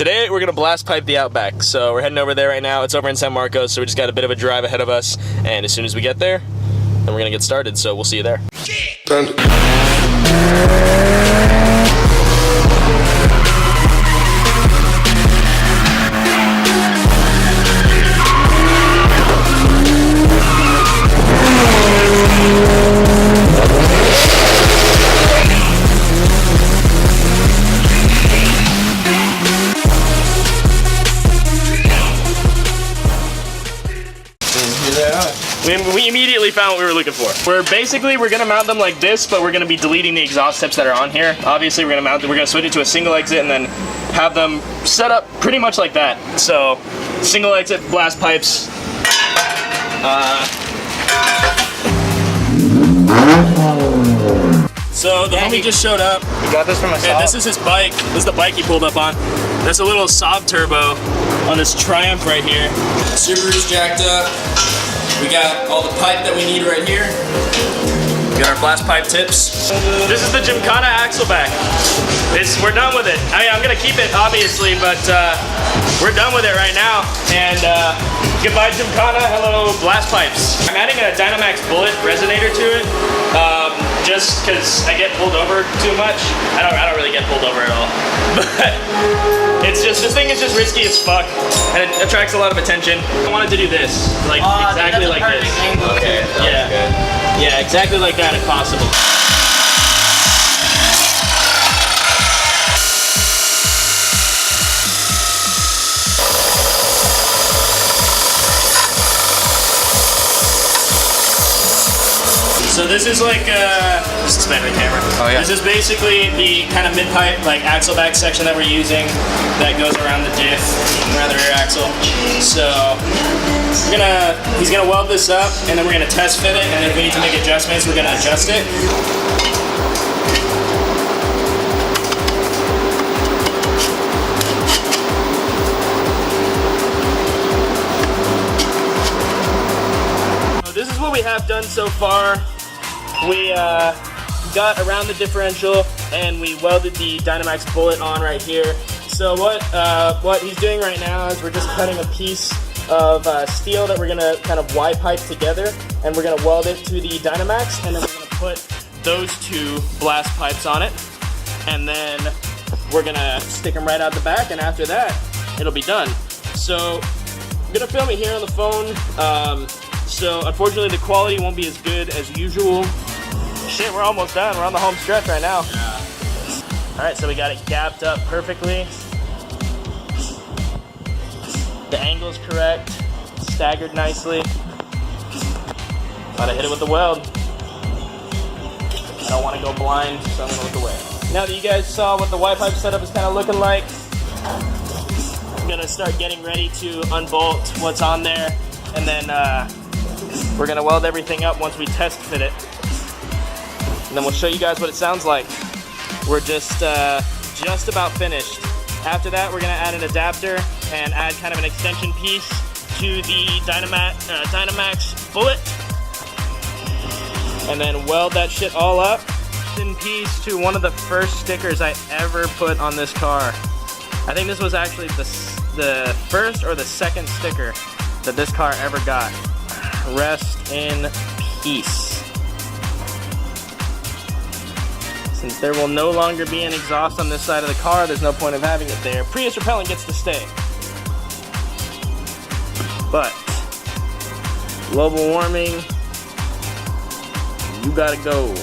Today we're gonna blast pipe the Outback, so we're heading over there right now. It's over in San Marcos, so we just got a bit of a drive ahead of us, and as soon as we get there, then we're gonna get started, so we'll see you there. We immediately found what we were looking for. We're gonna mount them like this, but we're gonna be deleting the exhaust tips that are on here. Obviously, we're gonna switch it to a single exit and then have them set up pretty much like that. So, single exit blast pipes. So the homie just showed up. You got this from a Saab? Yeah, this is his bike. This is the bike he pulled up on. That's a little Saab turbo on this Triumph right here. Subaru's jacked up. We got all the pipe that we need right here. We got our blast pipe tips. This is the Gymkhana axle back. We're done with it. I'm gonna keep it obviously, but we're done with it right now. And goodbye Gymkhana, hello blast pipes. I'm adding a Dynamax Bullet resonator to it, just because I get pulled over too much. I don't really get pulled over at all, but it's just, this thing is just risky as fuck, and it attracts a lot of attention. I wanted to do this, like exactly like this. Okay, yeah, good. Yeah, exactly like that if possible. So this is like, just expand the camera. Oh yeah. This is basically the kind of mid-pipe, like axle back section that we're using that goes around the diff, around the rear axle. So he's gonna weld this up, and then we're gonna test fit it, and if we need to make adjustments, we're gonna adjust it. So this is what we have done so far. We got around the differential and we welded the Dynamax Bullet on right here. So what he's doing right now is we're just cutting a piece of steel that we're gonna kind of Y-pipe together, and we're gonna weld it to the Dynamax, and then we're gonna put those two blast pipes on it, and then we're gonna stick them right out the back, and after that, it'll be done. So I'm gonna film it here on the phone. So unfortunately the quality won't be as good as usual. Shit, we're almost done. We're on the home stretch right now. Yeah. Alright, so we got it gapped up perfectly. The angle's correct. Staggered nicely. Gotta hit it with the weld. I don't want to go blind, so I'm gonna look away. Now that you guys saw what the Y-pipe setup is kind of looking like, I'm gonna start getting ready to unbolt what's on there, and then we're gonna weld everything up once we test fit it. And then we'll show you guys what it sounds like. We're just about finished. After that, we're gonna add an adapter and add kind of an extension piece to the Dynamax Bullet. And then weld that shit all up. In piece to one of the first stickers I ever put on this car. I think this was actually the first or the second sticker that this car ever got. Rest in peace. Since there will no longer be an exhaust on this side of the car, there's no point of having it there. Prius repellent gets to stay. But global warming, you gotta go.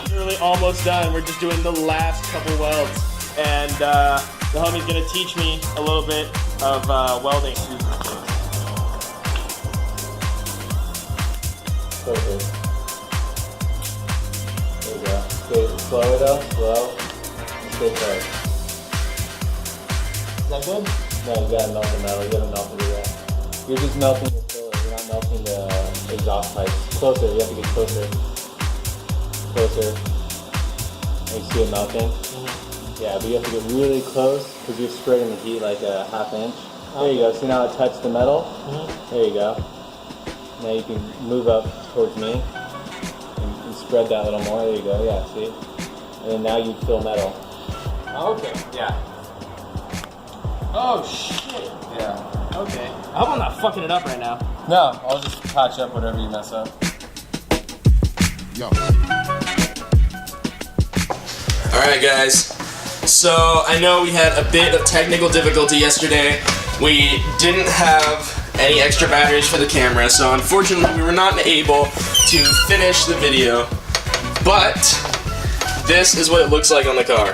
Literally almost done. We're just doing the last couple welds, and the homie's gonna teach me a little bit of welding. Perfect. There you go. Stay slow though, slow. Stay tight. Is that good? No, you gotta melt the metal. You gotta melt it with that. You're just melting the filler. You're not melting the exhaust pipes. Closer. You have to get closer. Closer. And you see it melting? Mm-hmm. Yeah, but you have to get really close because you're spreading the heat like a ½ inch. There you go. See now it touched the metal? Mm-hmm. There you go. Now you can move up towards me and spread that a little more. There you go. Yeah, see? And then now you feel metal. Oh, okay. Yeah. Oh shit. Yeah. Okay. I hope I'm not fucking it up right now. No, I'll just patch up whatever you mess up. Yo. Alright guys, so I know we had a bit of technical difficulty yesterday. We didn't have any extra batteries for the camera, so unfortunately we were not able to finish the video. But this is what it looks like on the car.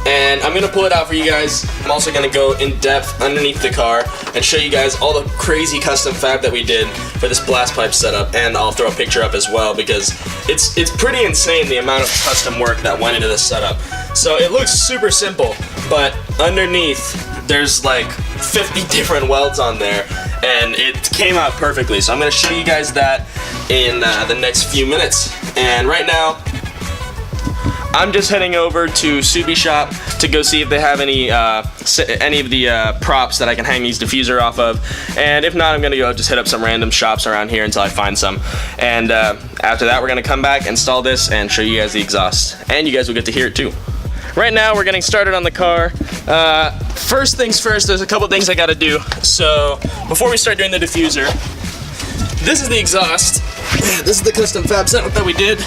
And I'm gonna pull it out for you guys. I'm also gonna go in depth underneath the car and show you guys all the crazy custom fab that we did for this blast pipe setup, and I'll throw a picture up as well because it's pretty insane the amount of custom work that went into this setup. So it looks super simple, but underneath there's like 50 different welds on there, and it came out perfectly. So I'm gonna show you guys that in the next few minutes. And right now, I'm just heading over to Subi Shop to go see if they have any of the props that I can hang these diffuser off of. And if not, I'm gonna go just hit up some random shops around here until I find some. And after that, we're gonna come back, install this, and show you guys the exhaust. And you guys will get to hear it too. Right now, we're getting started on the car. First things first, there's a couple things I gotta do. So before we start doing the diffuser, this is the exhaust. This is the custom fab setup that we did.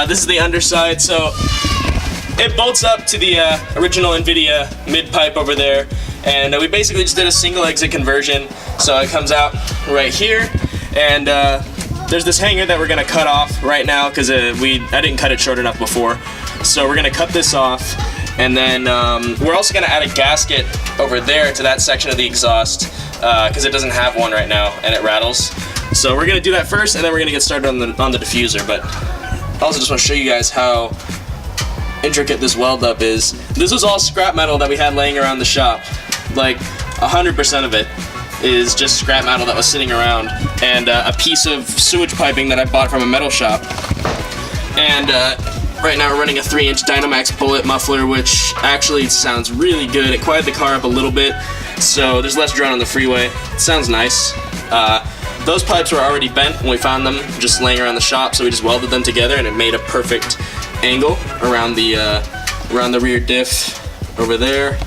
This is the underside, so it bolts up to the original NVIDIA mid pipe over there, and we basically just did a single exit conversion, so it comes out right here, and there's this hanger that we're gonna cut off right now because I didn't cut it short enough before, so we're gonna cut this off, and then we're also gonna add a gasket over there to that section of the exhaust because it doesn't have one right now and it rattles. So we're gonna do that first, and then we're gonna get started on the diffuser. But I also just want to show you guys how intricate this weld up is. This was all scrap metal that we had laying around the shop. Like 100% of it is just scrap metal that was sitting around, and a piece of sewage piping that I bought from a metal shop. And right now we're running a 3-inch Dynamax bullet muffler, which actually sounds really good. It quieted the car up a little bit, so there's less drone on the freeway. It sounds nice. Those pipes were already bent when we found them just laying around the shop, so we just welded them together, and it made a perfect angle around the rear diff over there,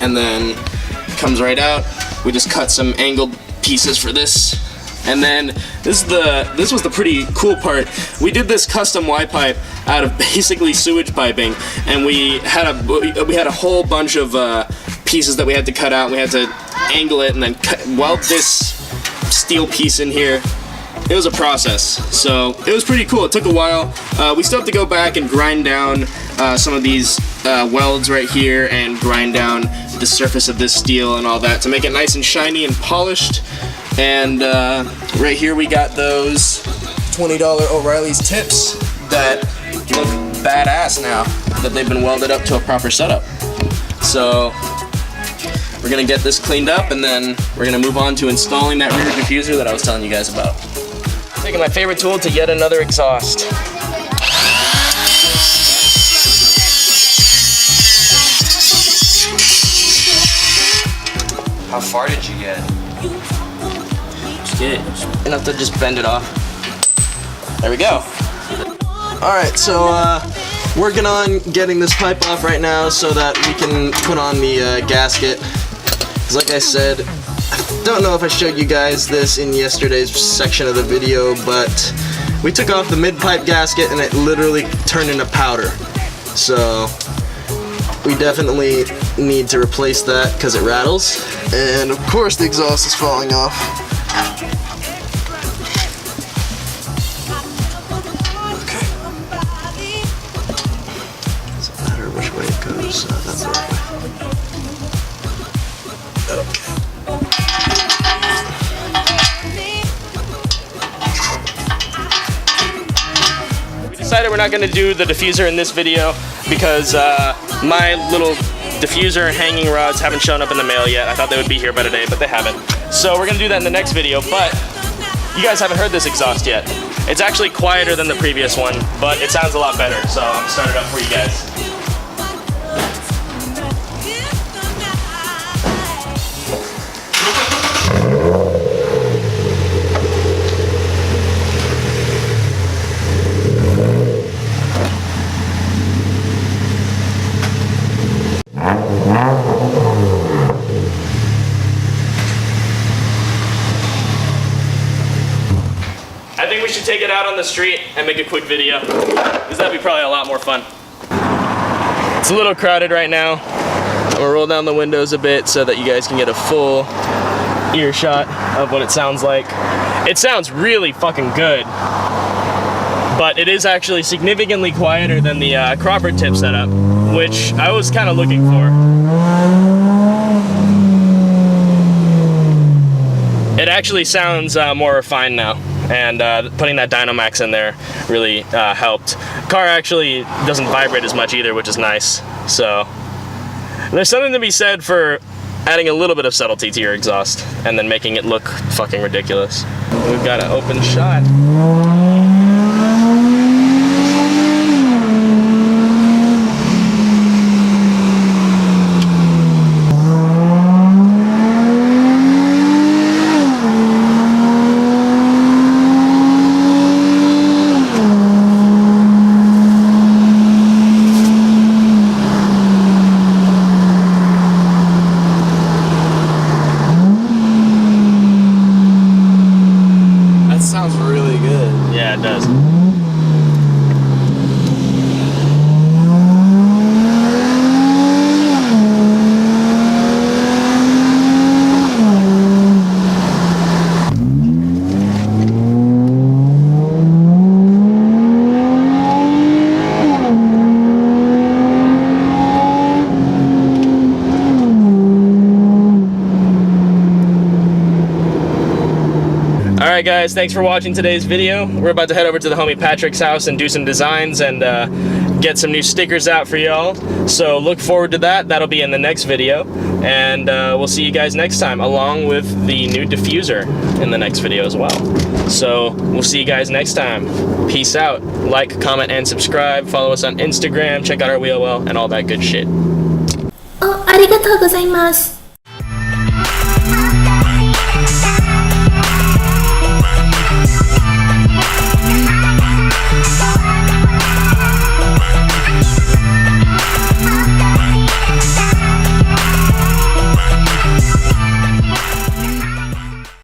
and then comes right out. We just cut some angled pieces for this, and then this was the pretty cool part. We did this custom Y pipe out of basically sewage piping, and we had a whole bunch of pieces that we had to cut out. We had to angle it and then weld this steel piece in here. It was a process, so it was pretty cool. It took a while. We still have to go back and grind down some of these welds right here and grind down the surface of this steel and all that to make it nice and shiny and polished. And right here we got those $20 O'Reilly's tips that look badass now that they've been welded up to a proper setup. So we're gonna get this cleaned up, and then we're gonna move on to installing that rear diffuser that I was telling you guys about. Taking my favorite tool to yet another exhaust. How far did you get? Just get it. Enough to just bend it off. There we go. Alright, so working on getting this pipe off right now so that we can put on the gasket. Like I said, I don't know if I showed you guys this in yesterday's section of the video, but we took off the mid-pipe gasket and it literally turned into powder. So we definitely need to replace that because it rattles. And of course the exhaust is falling off. Okay. Doesn't matter which way it goes, that's the right way. Okay. We decided we're not going to do the diffuser in this video because my little diffuser hanging rods haven't shown up in the mail yet. I thought they would be here by today, but they haven't. So we're going to do that in the next video, but you guys haven't heard this exhaust yet. It's actually quieter than the previous one, but it sounds a lot better, so I'm going to start it up for you guys. out on the street and make a quick video, because that'd be probably a lot more fun. It's a little crowded right now. I'm gonna roll down the windows a bit so that you guys can get a full earshot of what it sounds like. It sounds really fucking good, but it is actually significantly quieter than the Crawford tip setup, which I was kind of looking for. It actually sounds more refined now, and putting that Dynamax in there really helped. Car actually doesn't vibrate as much either, which is nice. So there's something to be said for adding a little bit of subtlety to your exhaust and then making it look fucking ridiculous. We've got an open shot. Sounds really good. Yeah, it does. Alright guys, thanks for watching today's video. We're about to head over to the homie Patrick's house and do some designs and get some new stickers out for y'all. So look forward to that. That'll be in the next video. And we'll see you guys next time, along with the new diffuser in the next video as well. So we'll see you guys next time. Peace out. Like, comment, and subscribe. Follow us on Instagram. Check out our WheelWell and all that good shit. ありがとうございます。